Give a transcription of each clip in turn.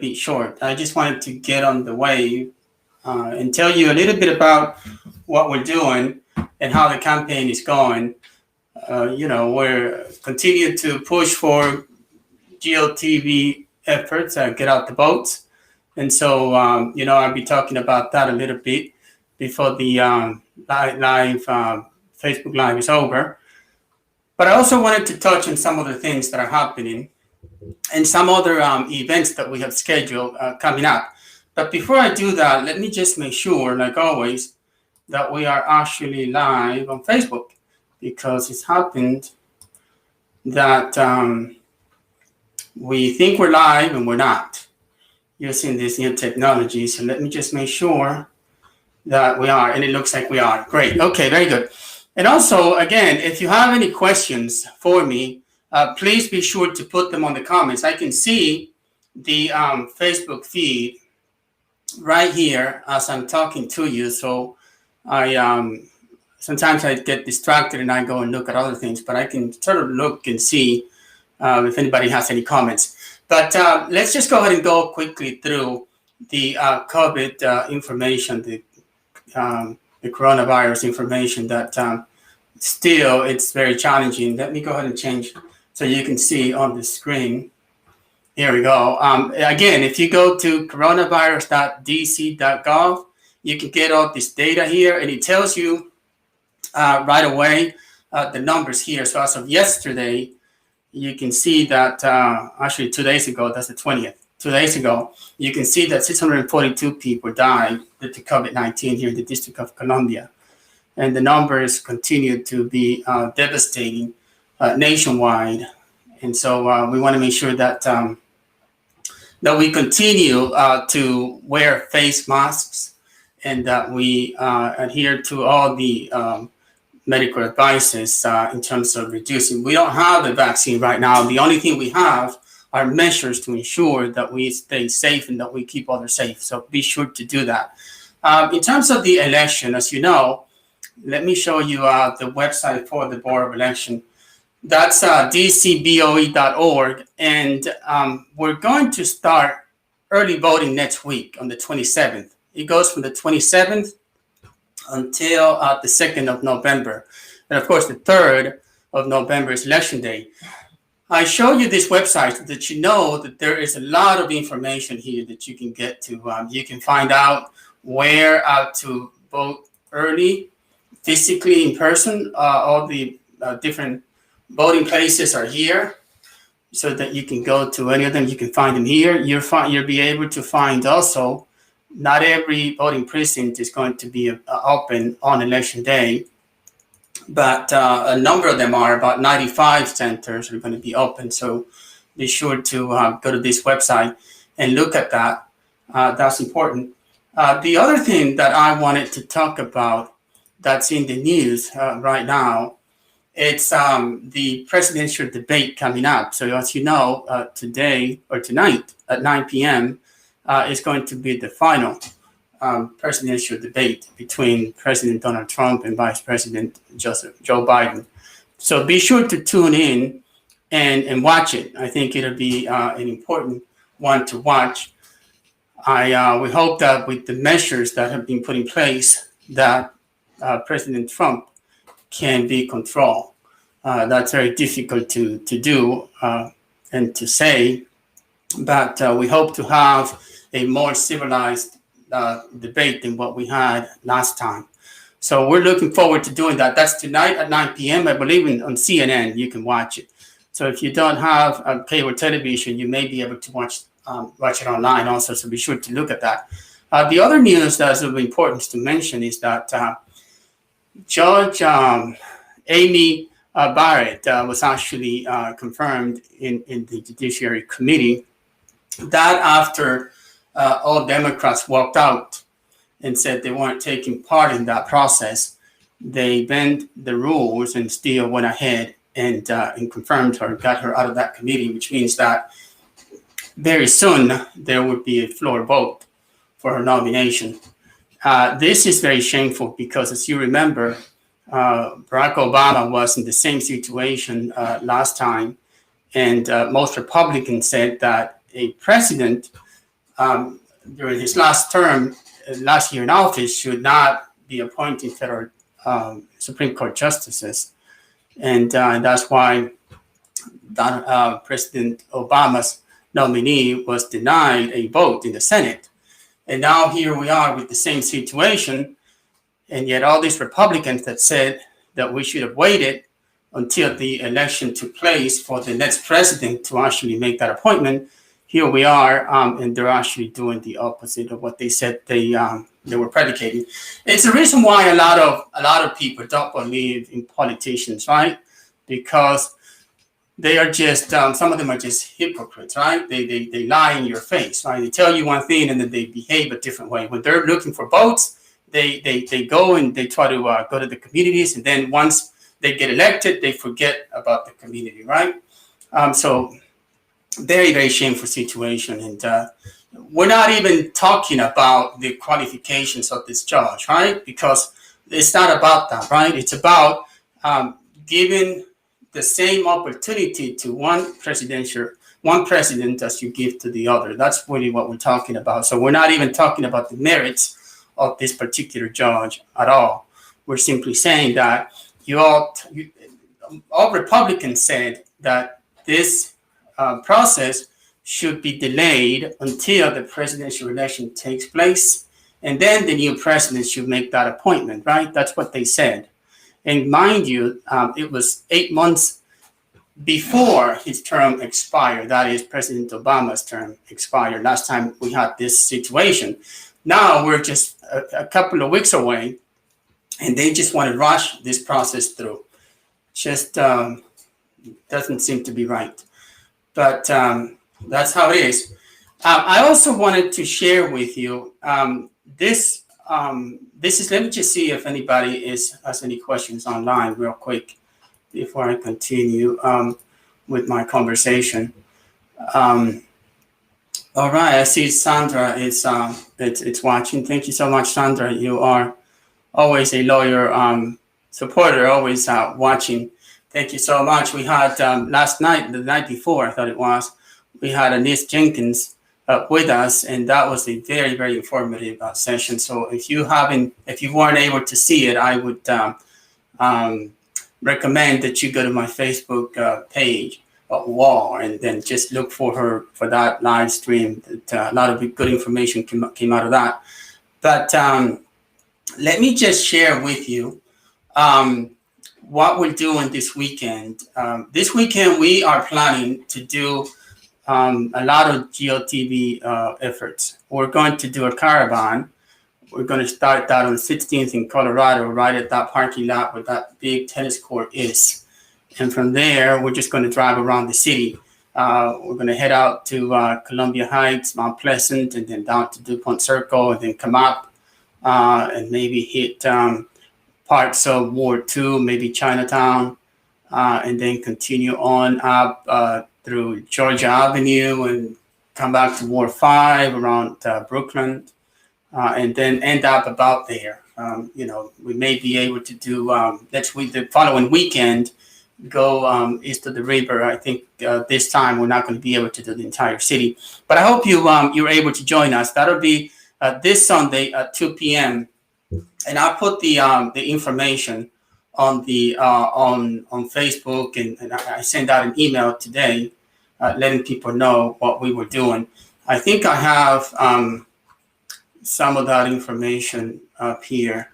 be short. I just wanted to get on the wave and tell you a little bit about what we're doing and how the campaign is going. We're continue to push for GLTV efforts, get out the votes. And so, I'll be talking about that a little bit before the live Facebook Live is over. But I also wanted to touch on some other things that are happening and some other events that we have scheduled coming up. But before I do that, let me just make sure, like always, that we are actually live on Facebook, because it's happened that we think we're live and we're not using this new technology. So let me just make sure that we are, and it looks like we are. Great. Okay, very good. And also, again, if you have any questions for me, please be sure to put them on the comments. I can see the Facebook feed right here as I'm talking to you. So I sometimes I get distracted and I go and look at other things, but I can sort of look and see if anybody has any comments. But let's just go ahead and go quickly through the COVID information, the coronavirus information that still it's very challenging. Let me go ahead and change so you can see on the screen. Here we go. Again, if you go to coronavirus.dc.gov, you can get all this data here, and it tells you right away the numbers here. So as of yesterday, you can see that actually 2 days ago, that's the 20th, 2 days ago, you can see that 642 people died due to COVID-19 here in the District of Columbia. And the numbers continue to be devastating nationwide. And so we want to make sure that that we continue to wear face masks and that we adhere to all the medical advices in terms of reducing. We don't have a vaccine right now. The only thing we have are measures to ensure that we stay safe and that we keep others safe. So be sure to do that. In terms of the election, as you know, let me show you the website for the Board of Election. That's dcboe.org. And we're going to start early voting next week on the 27th. It goes from the 27th until the 2nd of November. And of course, the 3rd of November is Election Day. I show you this website so that you know that there is a lot of information here that you can get to. You can find out where to vote early, physically in person. All the different voting places are here so that you can go to any of them. You can find them here. You'll be able to find also, not every voting precinct is going to be open on election day, but a number of them are. About 95 centers are going to be open. So be sure to go to this website and look at that. That's important. The other thing that I wanted to talk about that's in the news right now, it's the presidential debate coming up. So as you know, today or tonight at 9 p.m. Is going to be the final presidential debate between President Donald Trump and Vice President Joe Biden. So be sure to tune in and watch it. I think it'll be an important one to watch. We hope that with the measures that have been put in place, that President Trump can be controlled. That's very difficult to do and to say, but we hope to have a more civilized debate than what we had last time. So we're looking forward to doing that. That's tonight at 9 p.m. I believe on CNN you can watch it. So if you don't have cable television, you may be able to watch it online also. So be sure to look at that. The other news that's of importance to mention is that Judge Amy Barrett was actually confirmed in the Judiciary Committee that after all Democrats walked out and said they weren't taking part in that process, they bent the rules and still went ahead and confirmed her, got her out of that committee, which means that very soon there would be a floor vote for her nomination. This is very shameful because, as you remember, Barack Obama was in the same situation last time, and most Republicans said that a president during his last term, last year in office, should not be appointing federal Supreme Court justices. And that's why President Obama's nominee was denied a vote in the Senate. And now here we are with the same situation. And yet all these Republicans that said that we should have waited until the election took place for the next president to actually make that appointment, here we are, and they're actually doing the opposite of what they said they were predicating. It's the reason why a lot of people don't believe in politicians, right? Because they are just some of them are just hypocrites, right? They lie in your face, right? They tell you one thing and then they behave a different way. When they're looking for votes, they go and they try to go to the communities, and then once they get elected, they forget about the community, right? So very, very shameful situation. And we're not even talking about the qualifications of this judge, right? Because it's not about that, right? It's about giving the same opportunity to one president as you give to the other. That's really what we're talking about. So we're not even talking about the merits of this particular judge at all. We're simply saying that all Republicans said that this process should be delayed until the presidential election takes place, and then the new president should make that appointment, right? That's what they said. And mind you, it was 8 months before his term expired. That is, President Obama's term expired last time we had this situation. Now we're just a couple of weeks away, and they just want to rush this process through. Just doesn't seem to be right. But that's how it is. I also wanted to share with you this is, let me just see if anybody has any questions online real quick before I continue with my conversation. All right, I see Sandra is it's watching. Thank you so much, Sandra. You are always a lawyer supporter, always watching. Thank you so much. We had last night, the night before, I thought it was, we had Anis Jenkins with us, and that was a very, very informative session. So if you weren't able to see it, I would recommend that you go to my Facebook page, wall, and then just look for that live stream. A lot of good information came out of that. But let me just share with you what we're doing this weekend. This weekend, we are planning to do a lot of GOTV efforts. We're going to do a caravan. We're going to start that on 16th in Colorado, right at that parking lot where that big tennis court is. And from there, we're just going to drive around the city. We're going to head out to Columbia Heights, Mount Pleasant, and then down to DuPont Circle, and then come up and maybe hit parts of Ward 2, maybe Chinatown, and then continue on up through Georgia Avenue and come back to Ward 5 around Brooklyn, and then end up about there. We may be able to do next week, the following weekend, go east of the river. I think this time we're not going to be able to do the entire city, but I hope you're able to join us. That'll be this Sunday at 2 p.m. And I'll put the information on the on Facebook, and I sent out an email today letting people know what we were doing. I think I have some of that information up here.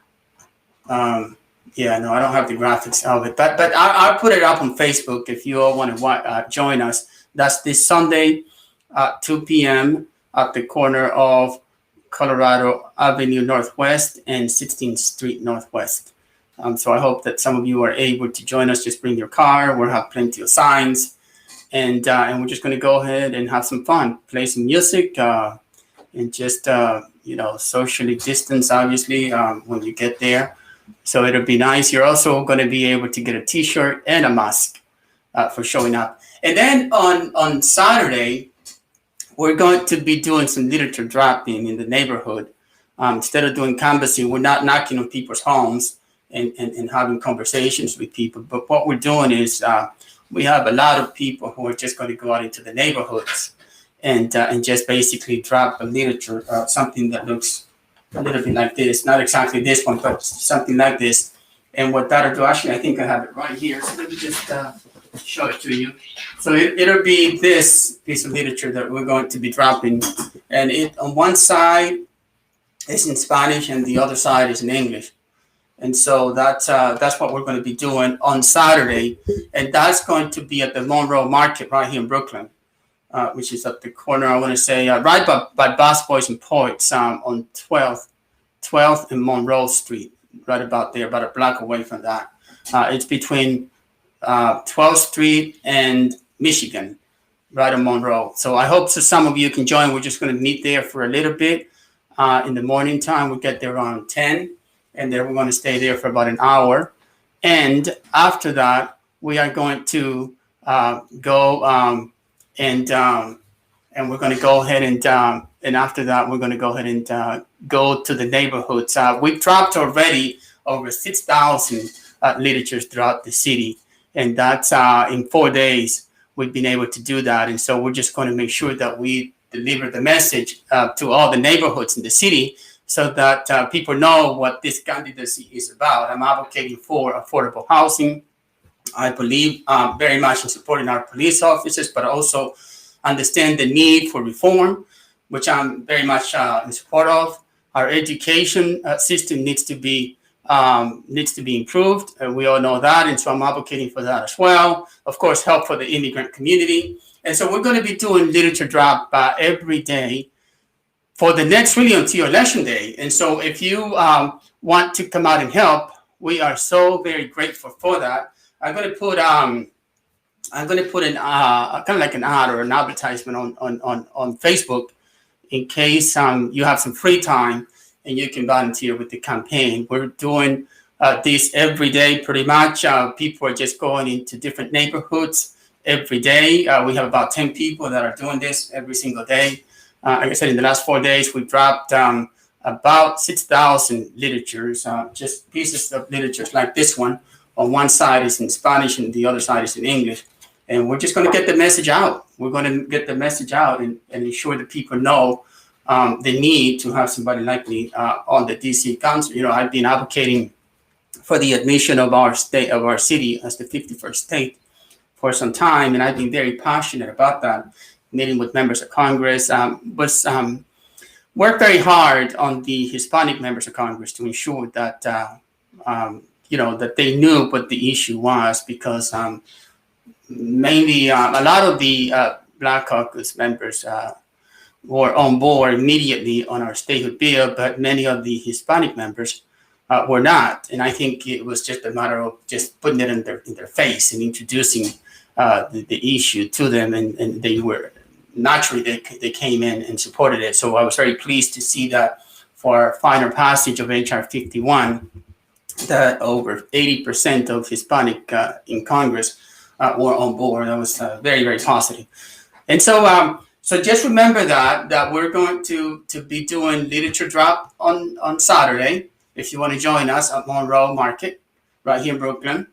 Yeah, no, I don't have the graphics of it, but I'll put it up on Facebook if you all want to join us. That's this Sunday at 2 p.m. at the corner of Colorado Avenue Northwest and 16th Street Northwest. So I hope that some of you are able to join us. Just bring your car. We'll have plenty of signs, and we're just going to go ahead and have some fun, play some music, and just socially distance, obviously, when you get there. So it'll be nice. You're also going to be able to get a T-shirt and a mask for showing up. And then on Saturday, we're going to be doing some literature dropping in the neighborhood. Instead of doing canvassing, we're not knocking on people's homes and having conversations with people. But what we're doing is we have a lot of people who are just going to go out into the neighborhoods and just basically drop a literature, something that looks a little bit like this, not exactly this one, but something like this. And what that'll do, actually, I think I have it right here. So let me just show it to you. So it'll be this piece of literature that we're going to be dropping. And it on one side is in Spanish and the other side is in English. And so that's what we're going to be doing on Saturday. And that's going to be at the Monroe Market right here in Brooklyn, which is at the corner, I want to say, right by Boss Boys and Poets on 12th and Monroe Street, right about there, about a block away from that. It's between 12th Street and Michigan, right on Monroe. So I hope some of you can join. We're just going to meet there for a little bit in the morning time. We'll get there around 10, and then we're going to stay there for about an hour. And after that, we are going to go and we're going to go ahead and after that, we're going to go ahead and go to the neighborhoods. We've dropped already over 6,000 literatures throughout the city. And that's in 4 days, we've been able to do that. And so we're just going to make sure that we deliver the message to all the neighborhoods in the city so that people know what this candidacy is about. I'm advocating for affordable housing. I believe very much in supporting our police officers, but also understand the need for reform, which I'm very much in support of. Our education system needs to be improved. We all know that, and so I'm advocating for that as well. Of course, help for the immigrant community. And so we're going to be doing literature drop every day for the next, really, until election day. And so if you want to come out and help, we are so very grateful for that. I'm going to put in kind of like an ad or an advertisement on Facebook in case you have some free time and you can volunteer with the campaign. We're doing this every day pretty much. People are just going into different neighborhoods every day. We have about 10 people that are doing this every single day. Like I said, in the last 4 days, we've dropped about 6,000 literatures, just pieces of literatures like this one. On one side is in Spanish and the other side is in English. And we're just going to get the message out. We're going to get the message out and ensure that people know the need to have somebody like me on the DC Council. You know, I've been advocating for the admission of our state, of our city as the 51st state for some time. And I've been very passionate about that, meeting with members of Congress, worked very hard on the Hispanic members of Congress to ensure that, that they knew what the issue was, because mainly a lot of the Black Caucus members were on board immediately on our statehood bill, but many of the Hispanic members were not. And I think it was just a matter of just putting it in their face and introducing the issue to them, and they were naturally they came in and supported it. So I was very pleased to see that for our final passage of HR 51, that over 80% of Hispanic in Congress were on board. That was very, very positive. And so so just remember that we're going to be doing literature drop on Saturday, if you want to join us at Monroe Market right here in Brooklyn.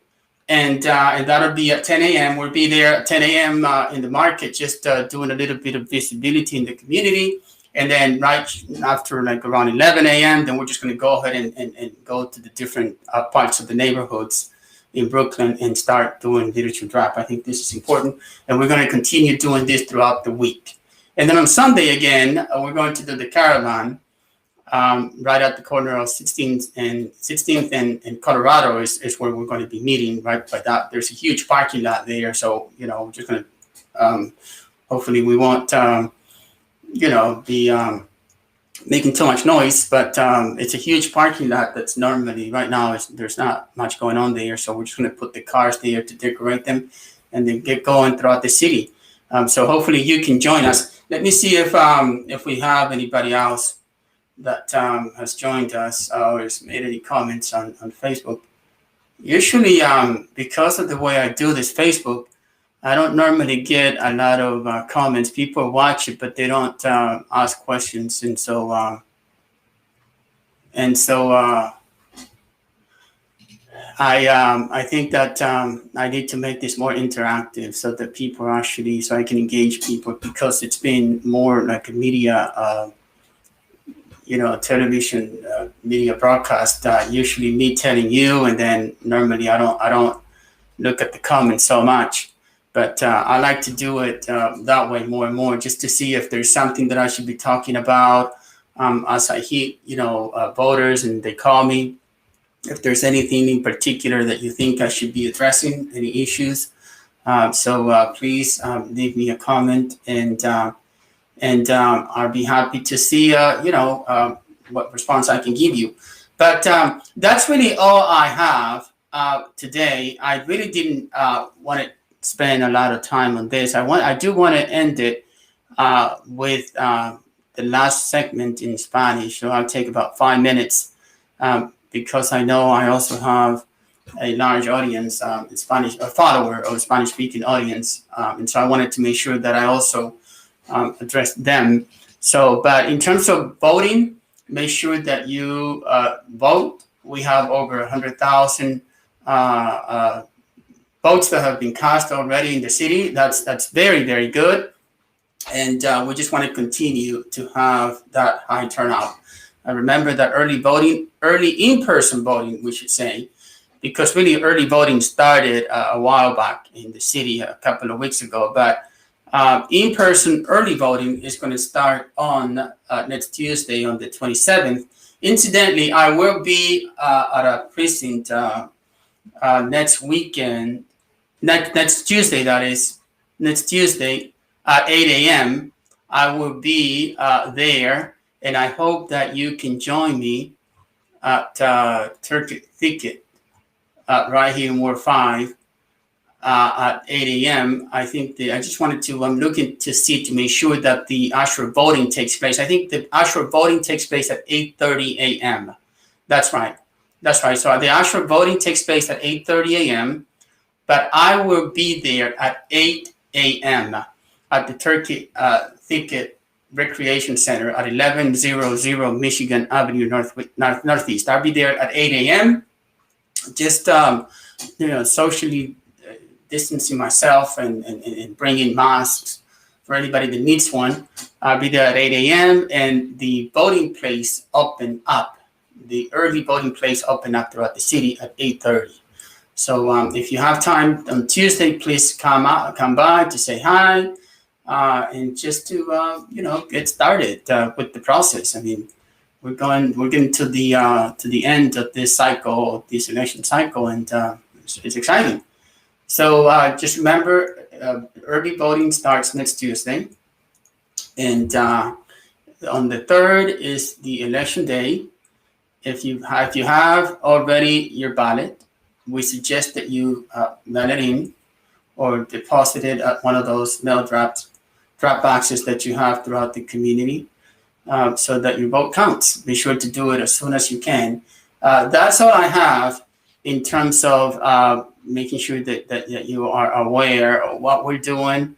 And that'll be at 10 a.m. We'll be there at 10 a.m. In the market, just doing a little bit of visibility in the community. And then right after, like around 11 a.m., then we're just going to go ahead and go to the different parts of the neighborhoods in Brooklyn and start doing literature drop. I think this is important. And we're going to continue doing this throughout the week. And then on Sunday again, we're going to do the caravan right at the corner of 16th and Colorado is where we're going to be meeting right by that. There's a huge parking lot there. So, we're just going to, hopefully we won't, be making too much noise, but it's a huge parking lot that's normally right now there's not much going on there. So we're just going to put the cars there to decorate them and then get going throughout the city. So hopefully you can join us. Let me see if we have anybody else that has joined us or has made any comments on Facebook. Usually, because of the way I do this Facebook, I don't normally get a lot of comments. People watch it, but they don't ask questions. And so I think that I need to make this more interactive so that people actually, so I can engage people, because it's been more like a media, television media broadcast. Usually me telling you, and then normally I don't look at the comments so much. But I like to do it that way more and more, just to see if there's something that I should be talking about as I hit, voters and they call me. If there's anything in particular that you think I should be addressing, any issues. So please leave me a comment, and I'll be happy to see, what response I can give you. But that's really all I have today. I really didn't want to spend a lot of time on this. I do want to end it with the last segment in Spanish. So I'll take about 5 minutes because I know I also have a large audience in Spanish, a follower of Spanish-speaking audience, and so I wanted to make sure that I also address them. So, but in terms of voting, make sure that you vote. We have over 100,000 votes that have been cast already in the city. That's very, very good. And we just want to continue to have that high turnout. I remember that early in-person voting, we should say, because really early voting started a while back in the city a couple of weeks ago. But in-person early voting is going to start on next Tuesday, on the 27th. Incidentally, I will be at a precinct next weekend, next Tuesday, that is, next Tuesday at 8 a.m. I will be there, and I hope that you can join me at Turkey Thicket right here in Ward 5 at 8 a.m. I think I just wanted to, I'm looking to see to make sure that the actual voting takes place. I think the actual voting takes place at 8:30 a.m. That's right. That's right. So the actual voting takes place at 8:30 a.m., but I will be there at 8 a.m. at the Turkey Thicket Recreation Center at 1100 Michigan Avenue Northeast. I'll be there at 8 a.m. Just, socially distancing myself and bringing masks for anybody that needs one. I'll be there at 8 a.m. and the voting place open up. The early voting place open up throughout the city at 8:30. So if you have time on Tuesday, please come by to say hi and just to get started with the process. I mean, we're getting to the end of this cycle, this election cycle, and it's exciting. So just remember, early voting starts next Tuesday, and on the 3rd is the election day. If you have already your ballot, we suggest that you mail it in or deposit it at one of those mail drop boxes that you have throughout the community, so that your vote counts. Be sure to do it as soon as you can. That's all I have in terms of making sure that you are aware of what we're doing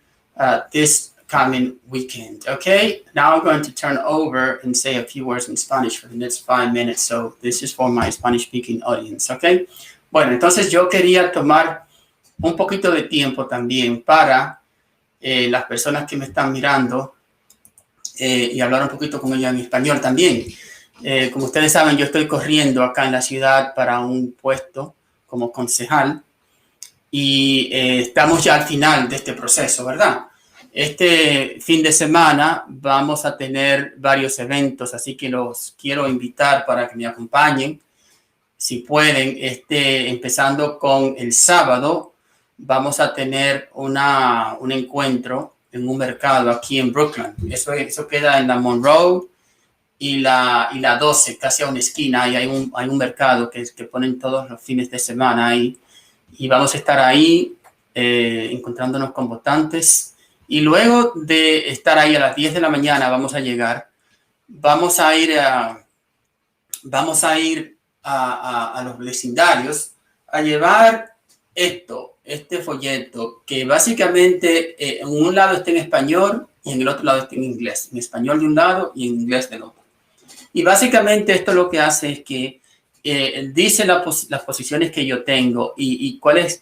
this coming weekend. Okay, now I'm going to turn over and say a few words in Spanish for the next 5 minutes. So this is for my Spanish-speaking audience. Okay. Bueno, entonces yo quería tomar un poquito de tiempo también para las personas que me están mirando y hablar un poquito con ellas en español también. Como ustedes saben, yo estoy corriendo acá en la ciudad para un puesto como concejal y estamos ya al final de este proceso, ¿verdad? Este fin de semana vamos a tener varios eventos, así que los quiero invitar para que me acompañen. Si pueden, empezando con el sábado, vamos a tener un encuentro en un mercado aquí en Brooklyn. Eso queda en la Monroe y la 12, casi a una esquina, y hay un mercado que ponen todos los fines de semana ahí. Y vamos a estar ahí encontrándonos con votantes. Y luego de estar ahí a las 10 de la mañana vamos a llegar. Vamos a ir a los vecindarios a llevar este folleto que básicamente en un lado está en español y en el otro lado está en inglés. En español de un lado y en inglés del otro. Y básicamente esto lo que hace es que dice las posiciones que yo tengo y cuáles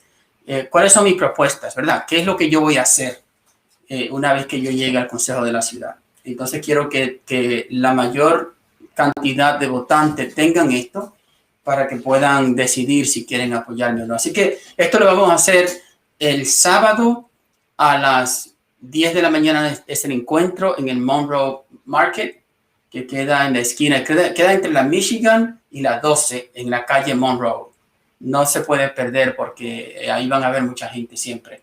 son mis propuestas, ¿verdad? ¿Qué es lo que yo voy a hacer una vez que yo llegue al Consejo de la Ciudad? Entonces quiero que la mayor cantidad de votantes tengan esto para que puedan decidir si quieren apoyarme o no. Así que esto lo vamos a hacer el sábado a las 10 de la mañana. Es el encuentro en el Monroe Market, que queda en la esquina, queda entre la Michigan y la 12 en la calle Monroe. No se puede perder porque ahí van a haber mucha gente siempre.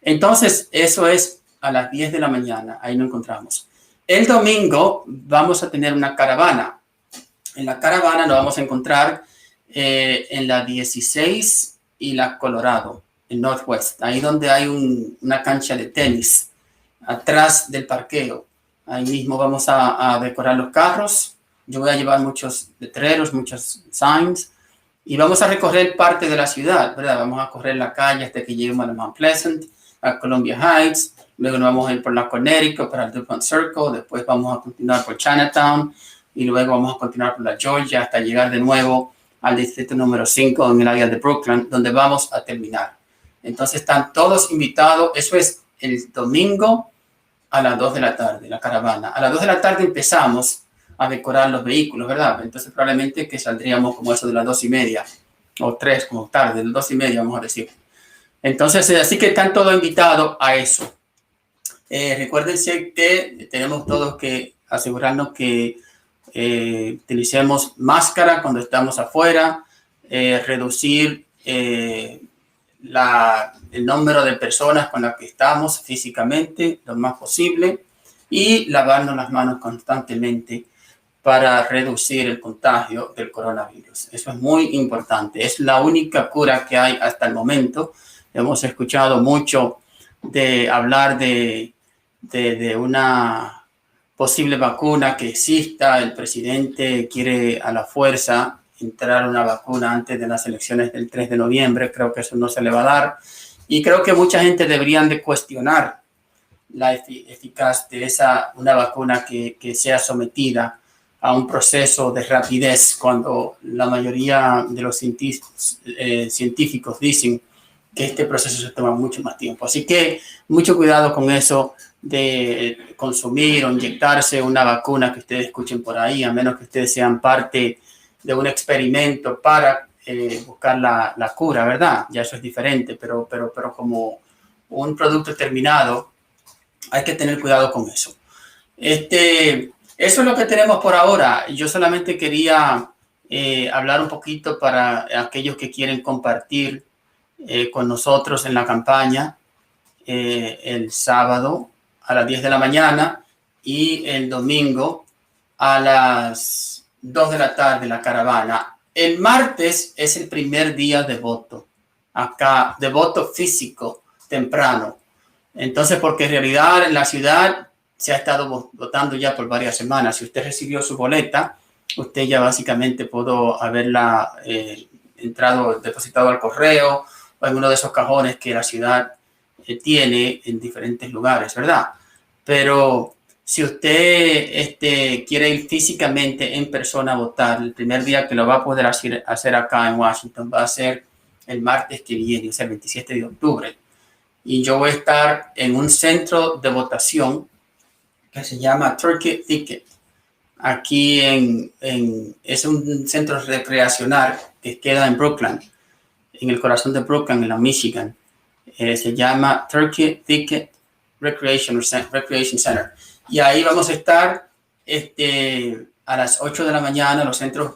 Entonces, eso es a las 10 de la mañana. Ahí nos encontramos. El domingo vamos a tener una caravana. En la caravana nos vamos a encontrar en la 16 y la Colorado, en Northwest, ahí donde hay una cancha de tenis, atrás del parqueo. Ahí mismo vamos a decorar los carros. Yo voy a llevar muchos letreros, muchos signs, y vamos a recorrer parte de la ciudad, ¿verdad? Vamos a correr la calle hasta que lleguemos a Mount Pleasant, a Columbia Heights, luego nos vamos a ir por la Connecticut para el DuPont Circle, después vamos a continuar por Chinatown, y luego vamos a continuar por la Georgia hasta llegar de nuevo al distrito número 5 en el área de Brooklyn, donde vamos a terminar. Entonces están todos invitados. Eso es el domingo a las 2 de la tarde, la caravana. A las 2 de la tarde empezamos a decorar los vehículos, ¿verdad? Entonces probablemente que saldríamos como eso de las 2:30 o 3, como tarde, de las 2:30 vamos a decir. Entonces, así que están todos invitados a eso. Recuérdense que tenemos todos que asegurarnos que utilicemos máscara cuando estamos afuera, reducir el número de personas con las que estamos físicamente lo más posible y lavarnos las manos constantemente para reducir el contagio del coronavirus. Eso es muy importante. Es la única cura que hay hasta el momento. Hemos escuchado mucho de hablar de una posible vacuna que exista. El presidente quiere a la fuerza entrar una vacuna antes de las elecciones del 3 de noviembre. Creo que eso no se le va a dar. Y creo que mucha gente deberían de cuestionar la eficaz de una vacuna que sea sometida a un proceso de rapidez cuando la mayoría de los científicos dicen que este proceso se toma mucho más tiempo. Así que mucho cuidado con eso de consumir o inyectarse una vacuna que ustedes escuchen por ahí, a menos que ustedes sean parte de un experimento para buscar la cura, ¿verdad? Ya eso es diferente, pero como un producto terminado, hay que tener cuidado con eso. Eso es lo que tenemos por ahora. Yo solamente quería hablar un poquito para aquellos que quieren compartir con nosotros en la campaña el sábado a las 10 de la mañana y el domingo a las 2 de la tarde la caravana. El martes es el primer día de voto, acá, de voto físico, temprano. Entonces, porque en realidad en la ciudad se ha estado votando ya por varias semanas. Si usted recibió su boleta, usted ya básicamente pudo haberla depositado al correo o en uno de esos cajones que la ciudad tiene en diferentes lugares, ¿verdad? Pero si usted quiere ir físicamente en persona a votar, el primer día que lo va a poder hacer acá en Washington va a ser el martes que viene, o sea, el 27 de octubre. Y yo voy a estar en un centro de votación que se llama Turkey Thicket. Aquí es un centro recreacional que queda en Brooklyn, en el corazón de Brooklyn, en la Michigan. Se llama Turkey Thicket Recreation Center. Y ahí vamos a estar a las 8 de la mañana. Los centros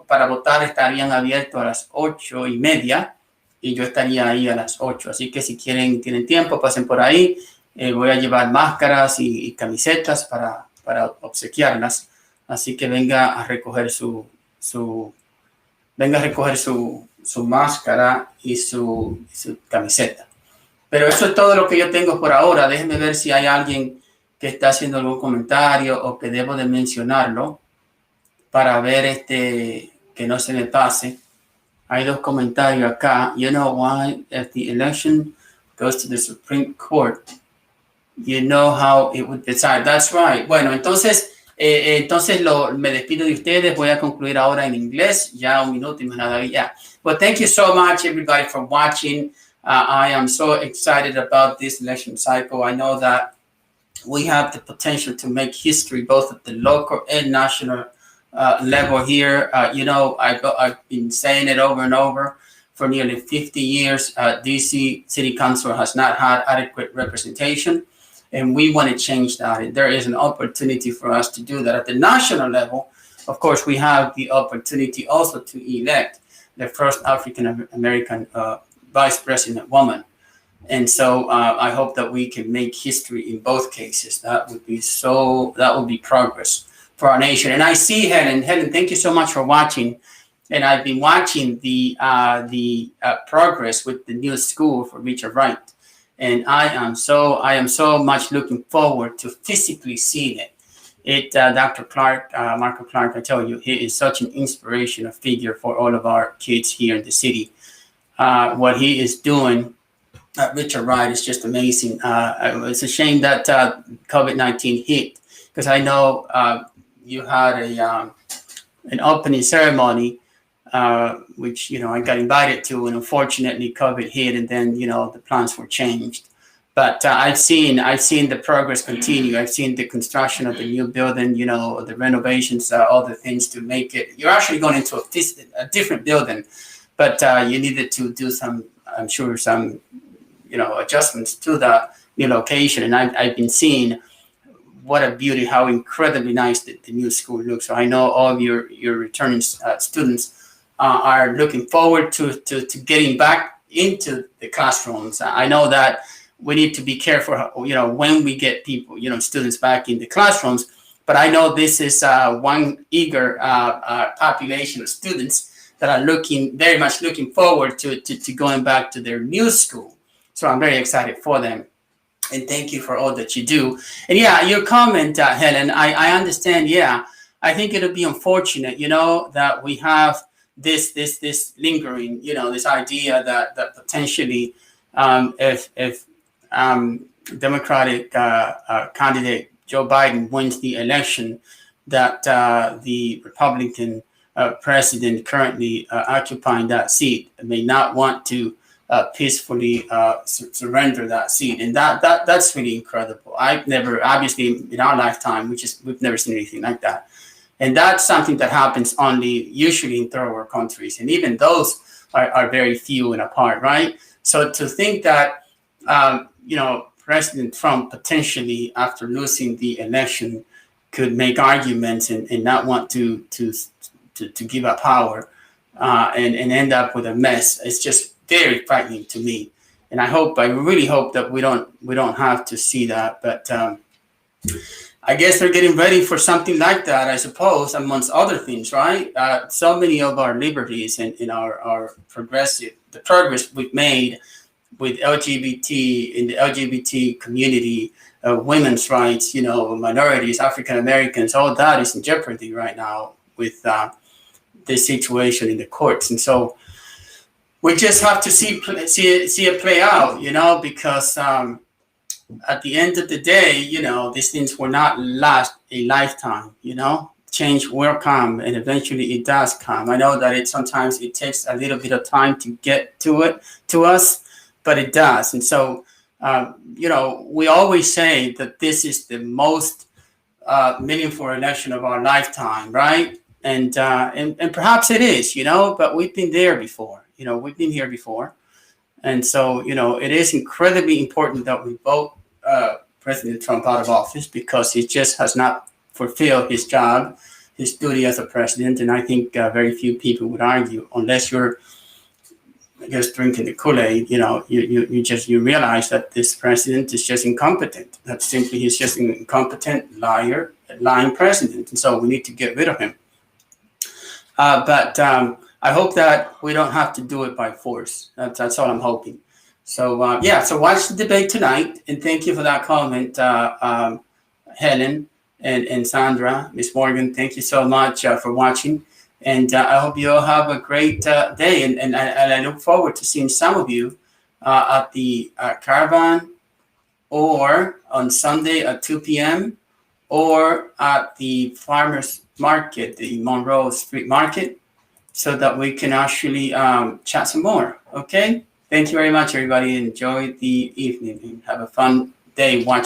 para votar estarían abiertos a las 8:30 y yo estaría ahí a las 8. Así que si tienen tiempo, pasen por ahí. Voy a llevar máscaras y camisetas para obsequiarlas. Así que venga a recoger su máscara y su camiseta. Pero eso es todo lo que yo tengo por ahora. Déjenme ver si hay alguien que está haciendo algún comentario o que debo de mencionarlo para ver que no se me pase. Hay 2 comentarios acá. You know why if the election goes to the Supreme Court, you know how it would decide. That's right. Bueno, entonces Entonces me despido de ustedes. Voy a concluir ahora en inglés. Ya un minuto y más nada. Yeah. Well, thank you so much, everybody, for watching. I am so excited about this election cycle. I know that we have the potential to make history both at the local and national level here. I've been saying it over and over. For nearly 50 years, DC City Council has not had adequate representation, and we want to change that. And there is an opportunity for us to do that. At the national level, of course, we have the opportunity also to elect the first African American vice president woman. And so I hope that we can make history in both cases. That would be progress for our nation. And I see Helen. Helen, thank you so much for watching. And I've been watching the progress with the new school for Richard Wright, and I am so much looking forward to physically seeing it. Dr. Clark, Marco Clark, I tell you, he is such an inspirational figure for all of our kids here in the city. What he is doing, Richard Wright, is just amazing. It's a shame that COVID-19 hit, because I know you had an opening ceremony. Which I got invited to, and unfortunately COVID hit, and then the plans were changed. But I've seen the progress continue. I've seen the construction of the new building, the renovations, all the things to make it. You're actually going into a different building, but you needed to do some adjustments to the new location. And I've been seeing what a beauty, how incredibly nice the new school looks. So I know all of your returning students are looking forward to getting back into the classrooms. I know that we need to be careful, when we get people, students back in the classrooms. But I know this is one eager population of students that are very much looking forward to going back to their new school. So I'm very excited for them. And thank you for all that you do. And yeah, your comment, Helen, I understand. Yeah, I think it'll be unfortunate, that we have this lingering, this idea that potentially, if Democratic candidate Joe Biden wins the election, that the Republican president currently occupying that seat may not want to peacefully surrender that seat, and that's really incredible. I've never, obviously, in our lifetime, we've never seen anything like that. And that's something that happens only usually in third world countries. And even those are very few and apart, right? So to think that, President Trump potentially, after losing the election, could make arguments and not want to give up power and end up with a mess, it's just very frightening to me. And I really hope that we don't have to see that. But I guess they're getting ready for something like that, I suppose, amongst other things, right? So many of our liberties and our the progress we've made with LGBT, in the LGBT community, women's rights, minorities, African Americans, all that is in jeopardy right now with this situation in the courts. And so we just have to see it play out, because at the end of the day, these things will not last a lifetime, Change will come, and eventually it does come. I know that sometimes it takes a little bit of time to get to us, but it does. And so, we always say that this is the most meaningful election of our lifetime, right? And perhaps it is, but we've been there before. We've been here before. And so, it is incredibly important that we vote President Trump out of office, because he just has not fulfilled his job, his duty as a president. And I think very few people would argue, unless you're just drinking the Kool-Aid, you realize that this president is just incompetent. That simply, he's just an incompetent lying president. And so we need to get rid of him. But I hope that we don't have to do it by force. That's all I'm hoping. So, so watch the debate tonight. And thank you for that comment, Helen and Sandra. Miss Morgan, thank you so much for watching. And I hope you all have a great day. And I look forward to seeing some of you at the Caravan, or on Sunday at 2 p.m. or at the farmers market, the Monroe Street Market, so that we can actually chat some more. Okay? Thank you very much, everybody. Enjoy the evening and have a fun day watching.